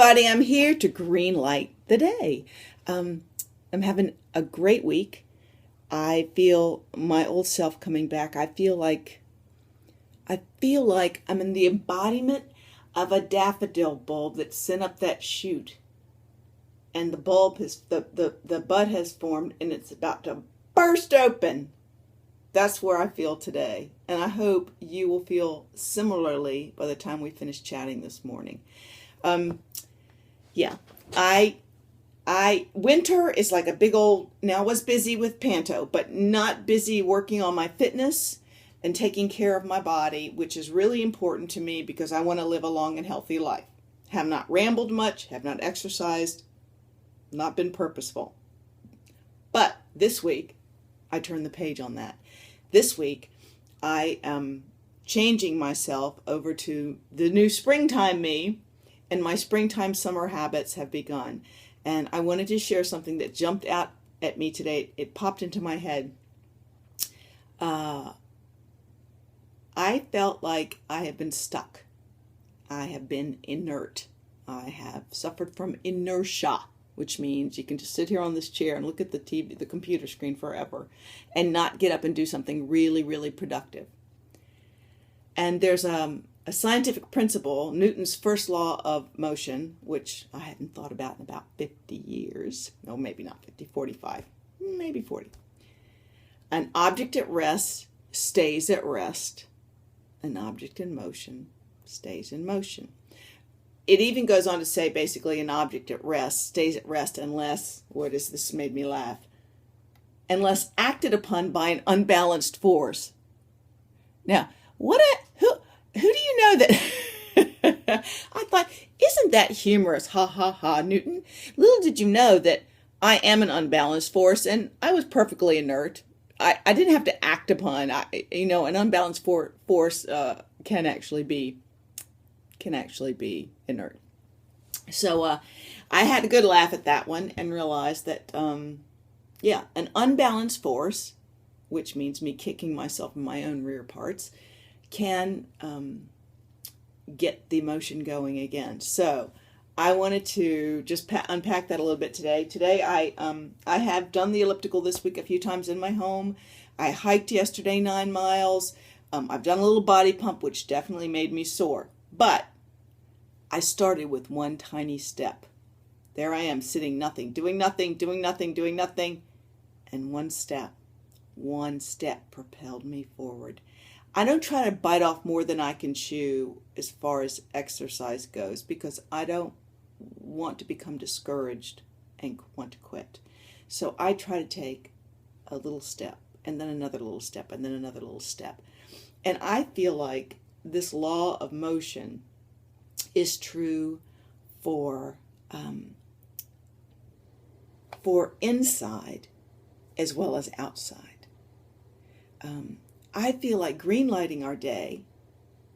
everybody, I'm here to greenlight the day. I'm having a great week. I feel my old self coming back. I feel like I'm in the embodiment of a daffodil bulb that sent up that shoot. And the bulb has the bud has formed and it's about to burst open. That's where I feel today. And I hope you will feel similarly by the time we finish chatting this morning. Winter is like a big old, now I was busy with Panto, but not busy working on my fitness and taking care of my body, which is really important to me because I want to live a long and healthy life. Have not rambled much, have not exercised, not been purposeful. But this week, I turned the page on that. This week, I am changing myself over to the new springtime me, and my springtime summer habits have begun. And I wanted to share something that jumped out at me today. It popped into my head. I felt like I have been stuck. I have been inert. I have suffered from inertia, which means you can just sit here on this chair and look at the computer screen forever and not get up and do something really, really productive. And there's a scientific principle, Newton's first law of motion, which I hadn't thought about in about 50 years. No, maybe not 50, 45, maybe 40. An object at rest stays at rest. An object in motion stays in motion. It even goes on to say basically an object at rest stays at rest unless, this made me laugh, unless acted upon by an unbalanced force. Now, who do you know that? I thought, isn't that humorous? Ha ha ha, Newton. Little did you know that I am an unbalanced force and I was perfectly inert. I didn't have to act upon. An unbalanced force can actually be inert. So I had a good laugh at that one and realized that an unbalanced force, which means me kicking myself in my own rear parts, can get the emotion going again. So I wanted to just unpack that a little bit today. Today I have done the elliptical this week a few times in my home. I hiked yesterday 9 miles. I've done a little body pump, which definitely made me sore. But I started with one tiny step. There I am sitting doing nothing. And one step propelled me forward. I don't try to bite off more than I can chew as far as exercise goes because I don't want to become discouraged and want to quit. So I try to take a little step and then another little step and then another little step. And I feel like this law of motion is true for inside as well as outside. I feel like greenlighting our day,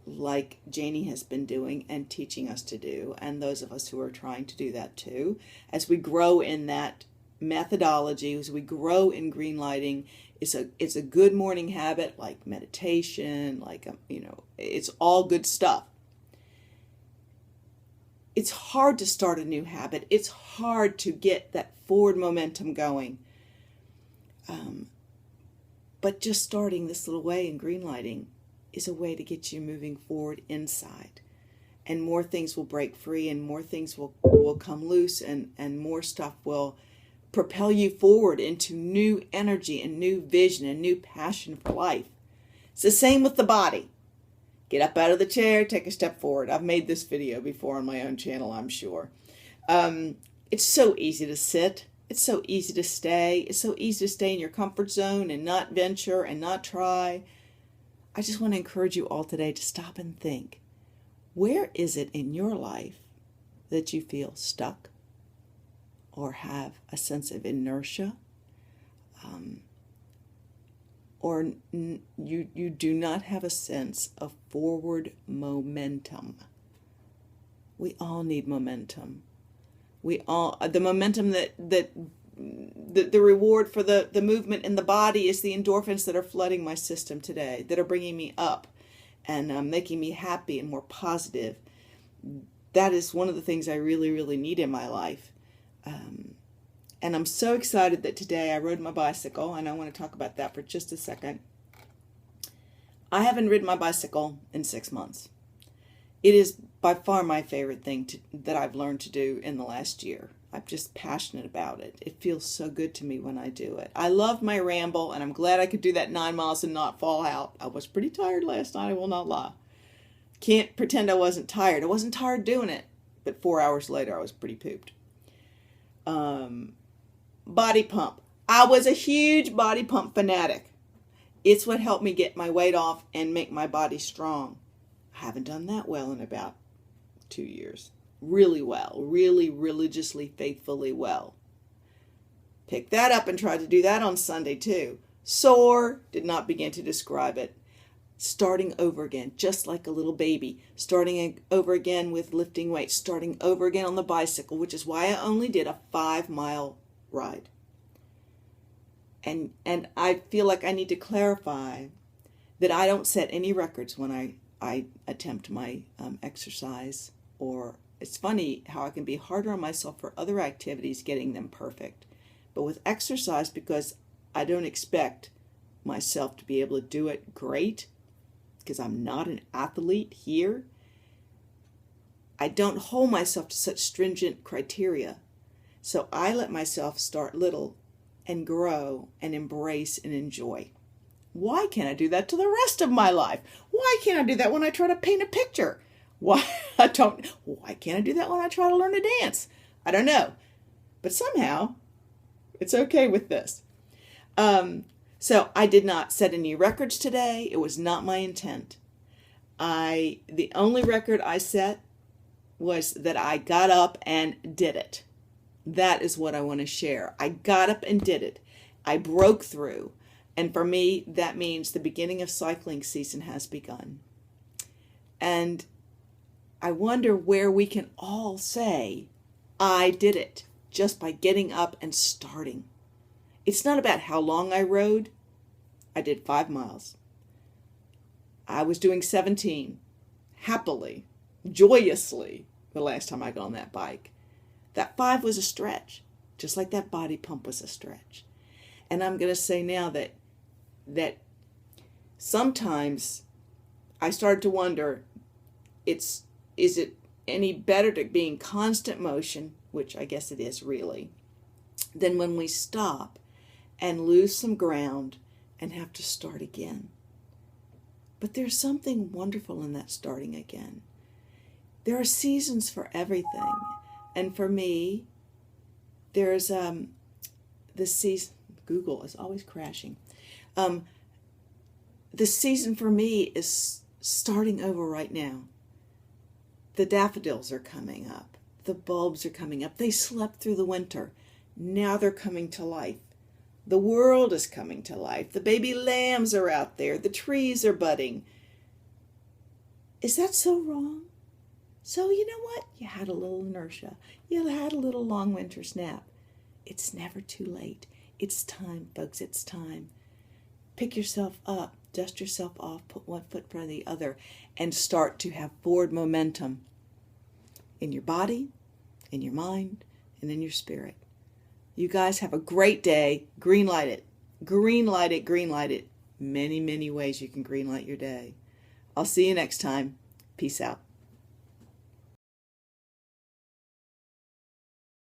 like Janie has been doing and teaching us to do, and those of us who are trying to do that too, as we grow in that methodology, as we grow in greenlighting, it's a good morning habit like meditation, it's all good stuff. It's hard to start a new habit. It's hard to get that forward momentum going. But just starting this little way in greenlighting is a way to get you moving forward inside. And more things will break free and more things will come loose and more stuff will propel you forward into new energy and new vision and new passion for life. It's the same with the body. Get up out of the chair, take a step forward. I've made this video before on my own channel, I'm sure. It's so easy to sit. It's so easy to stay. It's so easy to stay in your comfort zone and not venture and not try. I just want to encourage you all today to stop and think. Where is it in your life that you feel stuck or have a sense of inertia? Or you do not have a sense of forward momentum. We all need momentum. The momentum that the reward for the movement in the body is the endorphins that are flooding my system today, that are bringing me up and making me happy and more positive. that is one of the things I really, really need in my life. And I'm so excited that today I rode my bicycle, and I want to talk about that for just a second. I haven't ridden my bicycle in 6 months. It is by far my favorite thing that I've learned to do in the last year. I'm just passionate about it. It feels so good to me when I do it. I love my ramble, and I'm glad I could do that 9 miles and not fall out. I was pretty tired last night, I will not lie. Can't pretend I wasn't tired. I wasn't tired doing it, but 4 hours later I was pretty pooped. Body pump. I was a huge body pump fanatic. It's what helped me get my weight off and make my body strong. I haven't done that well in about 2 years. Really well. Really religiously, faithfully well. Picked that up and tried to do that on Sunday too. Sore. Did not begin to describe it. Starting over again, just like a little baby. Starting over again with lifting weights. Starting over again on the bicycle, which is why I only did a 5-mile ride. And I feel like I need to clarify that I don't set any records when I attempt my exercise. Or it's funny how I can be harder on myself for other activities, getting them perfect. But with exercise, because I don't expect myself to be able to do it great, because I'm not an athlete here, I don't hold myself to such stringent criteria. So I let myself start little and grow and embrace and enjoy. Why can't I do that to the rest of my life? Why can't I do that when I try to paint a picture? Why can't I do that when I try to learn to dance? I don't know. But somehow it's okay with this. So I did not set any records today. It was not my intent. The only record I set was that I got up and did it. That is what I want to share. I got up and did it. I broke through. And for me, that means the beginning of cycling season has begun. And I wonder where we can all say, I did it, just by getting up and starting. It's not about how long I rode. I did 5 miles. I was doing 17, happily, joyously, the last time I got on that bike. That 5 was a stretch, just like that body pump was a stretch. And I'm going to say now that sometimes I started to wonder, is it any better to be in constant motion, which I guess it is really, than when we stop and lose some ground and have to start again. But there's something wonderful in that starting again. There are seasons for everything. And for me, there's the season. Google is always crashing. The season for me is starting over right now. The daffodils are coming up. The bulbs are coming up. They slept through the winter. Now they're coming to life. The world is coming to life. The baby lambs are out there. The trees are budding. Is that so wrong? So you know what? You had a little inertia. You had a little long winter's nap. It's never too late. It's time, folks. It's time. Pick yourself up. Dust yourself off. Put one foot in front of the other. And start to have forward momentum in your body, in your mind, and in your spirit. You guys have a great day. Greenlight it. Greenlight it. Greenlight it. Many, many ways you can greenlight your day. I'll see you next time. Peace out.